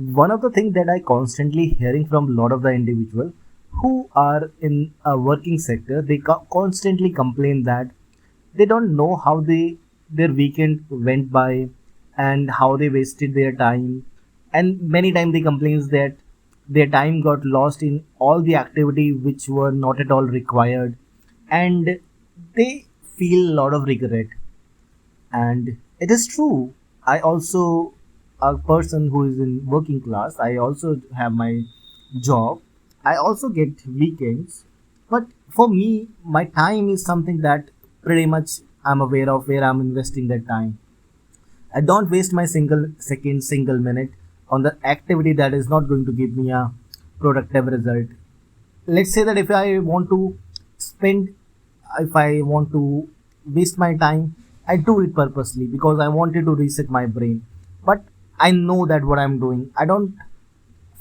one of the things that I constantly hearing from a lot of the individual who are in a working sector, they constantly complain that they don't know how their weekend went by and how they wasted their time, and many times they complains that their time got lost in all the activity which were not at all required, and they feel a lot of regret. And it is true. I also, a person who is in working class, I also have my job. I also get weekends, but for me my time is something that pretty much I'm aware of where I'm investing that time. I don't waste my single second, single minute on the activity that is not going to give me a productive result. Let's say that spend if I want to waste my time, I do it purposely because I wanted to reset my brain. But I know that what I'm doing, I don't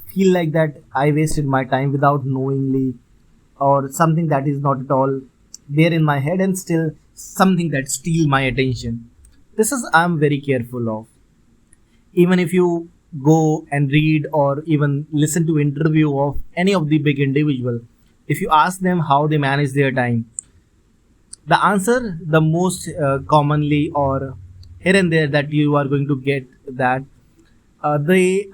feel like that I wasted my time without knowingly, or something that is not at all there in my head and still something that steal my attention. This is I'm very careful of. Even if you go and read or even listen to interview of any of the big individual, if you ask them how they manage their time, the answer the most commonly or here and there that you are going to get that they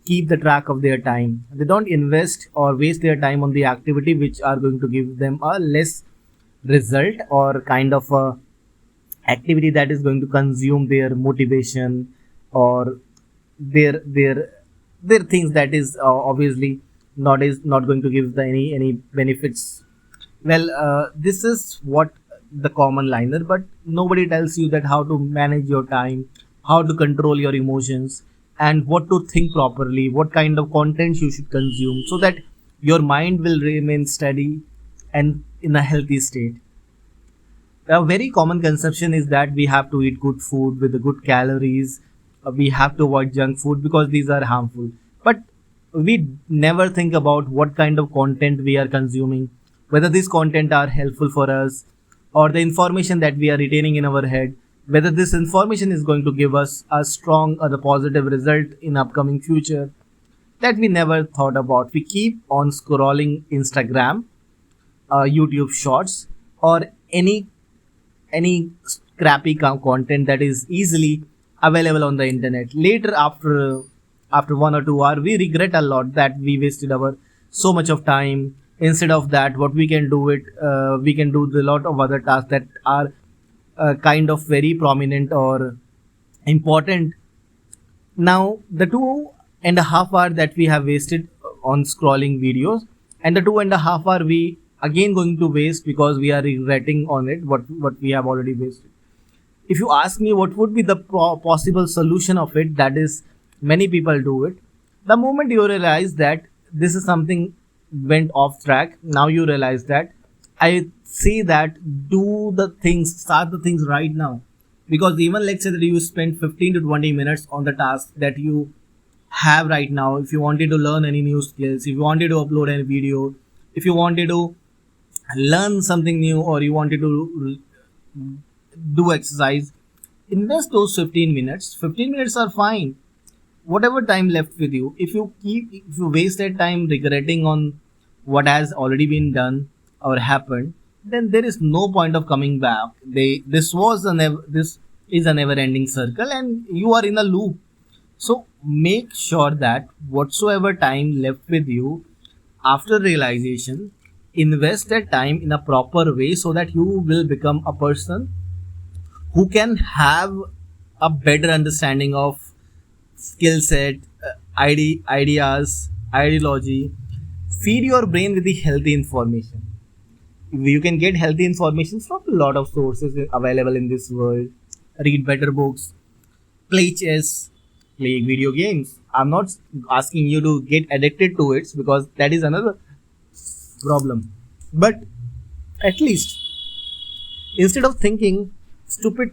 keep the track of their time. They don't invest or waste their time on the activity which are going to give them a less result, or kind of a activity that is going to consume their motivation, or their their things that is obviously not going to give the any benefits. Well, this is what the common liner, but nobody tells you that how to manage your time, how to control your emotions, and what to think properly, what kind of content you should consume so that your mind will remain steady and in a healthy state. A very common conception is that we have to eat good food with the good calories. We have to avoid junk food because these are harmful. But we never think about what kind of content we are consuming, whether these content are helpful for us, or the information that we are retaining in our head, whether this information is going to give us a strong or the positive result in upcoming future, that we never thought about. We keep on scrolling Instagram, YouTube Shorts, or any crappy content that is easily available on the internet. Later, after 1 or 2 hours, we regret a lot that we wasted our so much of time. Instead of that, what we can do it, we can do a lot of other tasks that are kind of very prominent or important. Now, the 2.5 hour that we have wasted on scrolling videos, and the 2.5 hour we again going to waste because we are regretting on it what we have already wasted. If you ask me what would be the possible solution of it, that is, many people do it. The moment you realize that this is something went off track, now you realize that I say that do the things, start the things right now. Because even let's say that you spend 15 to 20 minutes on the task that you have right now, if you wanted to learn any new skills, if you wanted to upload any video, if you wanted to learn something new, or you wanted to do exercise, invest those 15 minutes. 15 minutes are fine. Whatever time left with you, if you waste that time regretting on what has already been done or happened, then there is no point of coming back. This is a never ending circle and you are in a loop. So make sure that whatsoever time left with you after realization, invest that time in a proper way so that you will become a person who can have a better understanding of skill set, ideas, ideology. Feed your brain with the healthy information. You can get healthy information from a lot of sources available in this world. Read better books, play chess, play video games. I'm not asking you to get addicted to it because that is another problem. But at least instead of thinking stupid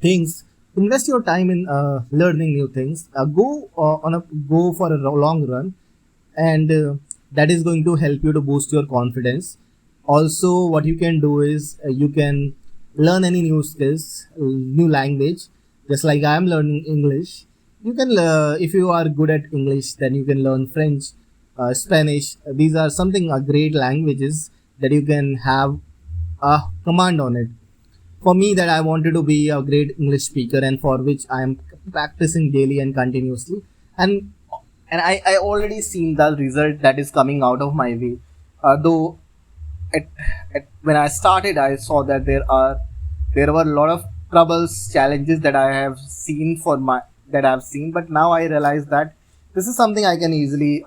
things, invest your time in learning new things. Go for a long run, and that is going to help you to boost your confidence. Also, what you can do is you can learn any new skills, new language, just like I am learning English. You can if you are good at English, then you can learn French, Spanish. These are something great languages that you can have a command on it. For me, that I wanted to be a great English speaker, and for which I am practicing daily and continuously, and I already seen the result that is coming out of my way. Though at, when I started, I saw that there were a lot of troubles, challenges that I have seen for my that I've seen, but now I realize that this is something I can easily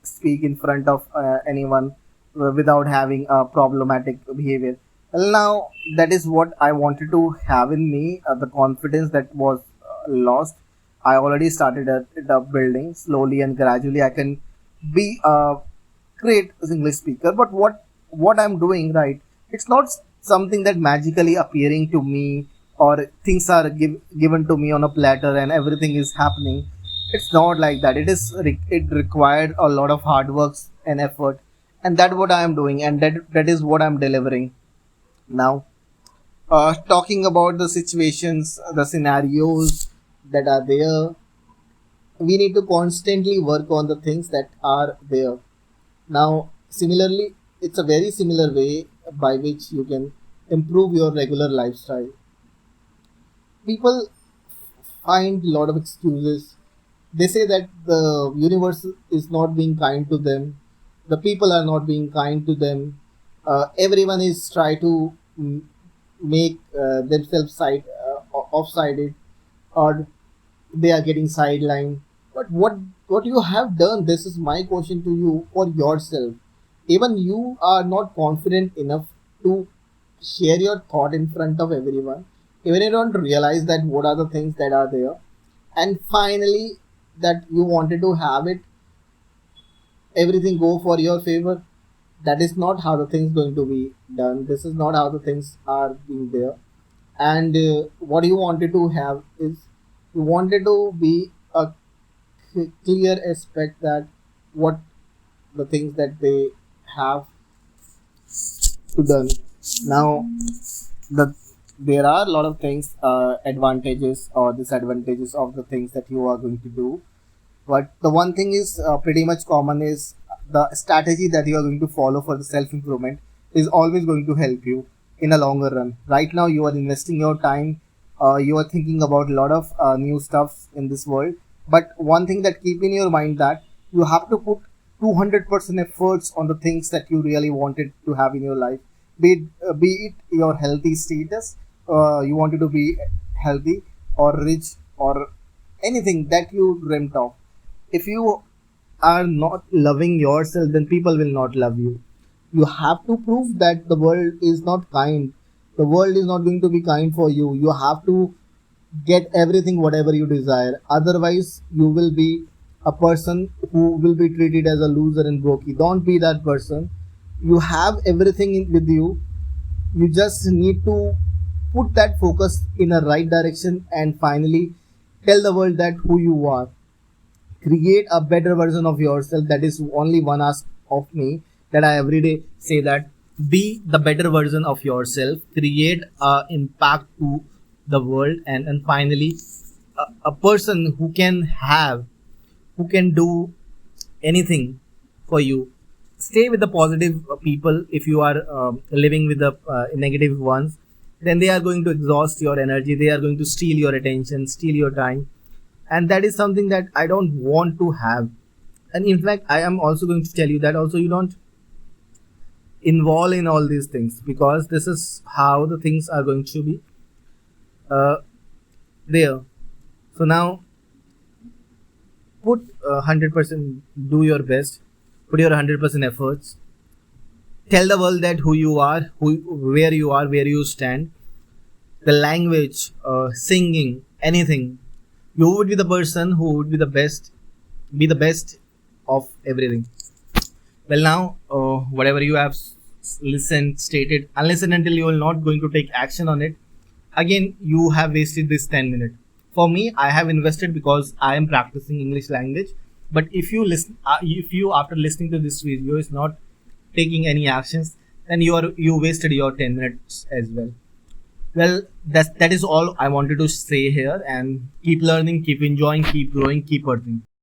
speak in front of anyone without having a problematic behavior. Well, now that is what I wanted to have in me. The confidence that was lost, I already started it up building slowly and gradually. I can be a great English speaker, but what I'm doing right, it's not something that magically appearing to me, or things are given to me on a platter and everything is happening. It's not like that. It required a lot of hard works and effort, and that's what I am doing, and that is what I'm delivering now. Talking about the situations, the scenarios that are there, we need to constantly work on the things that are there. Now, similarly, it's a very similar way by which you can improve your regular lifestyle. People find a lot of excuses. They say that the universe is not being kind to them, the people are not being kind to them. Everyone is trying to make themselves offsided, or they are getting sidelined. But what you have done, this is my question to you, for yourself. Even you are not confident enough to share your thought in front of everyone. Even you don't realize that what are the things that are there. And finally, that you wanted to have it, everything go for your favor. That is not how the things going to be done. This is not how the things are being there. And what you wanted to have is, you wanted to be a clear aspect that what the things that they have to done. Now, the there are a lot of things, advantages or disadvantages of the things that you are going to do. But the one thing is pretty much common is the strategy that you are going to follow for the self improvement is always going to help you in a longer run. Right now, you are investing your time. You are thinking about a lot of new stuff in this world. But one thing that keep in your mind, that you have to put 200% efforts on the things that you really wanted to have in your life. Be it your healthy status, you wanted to be healthy or rich, or anything that you dreamt of. If you are not loving yourself, then people will not love you. You have to prove that the world is not kind. The world is not going to be kind for you. You have to get everything whatever you desire. Otherwise, you will be a person who will be treated as a loser and brokey. Don't be that person. You have everything with you. You just need to put that focus in a right direction and finally tell the world that who you are. Create a better version of yourself. That is only one ask of me, that I every day say that be the better version of yourself, create a impact to the world, and finally a person who can do anything for you. Stay with the positive people. If you are living with the negative ones, then they are going to exhaust your energy, they are going to steal your attention, steal your time, and that is something that I don't want to have. And in fact, I am also going to tell you that also you don't involve in all these things, because this is how the things are going to be uh, there. So now, put 100%, do your best, put your 100% efforts, tell the world that who you are, where you stand. The language, singing, anything, you would be the person who would be the best of everything. Well, now, whatever you have listened, stated, unless and until you are not going to take action on it, again, you have wasted this 10 minutes. For me, I have invested because I am practicing English language. But if you after listening to this video is not taking any actions, then you wasted your 10 minutes as well. Well, that is all I wanted to say here. And keep learning, keep enjoying, keep growing, keep earning.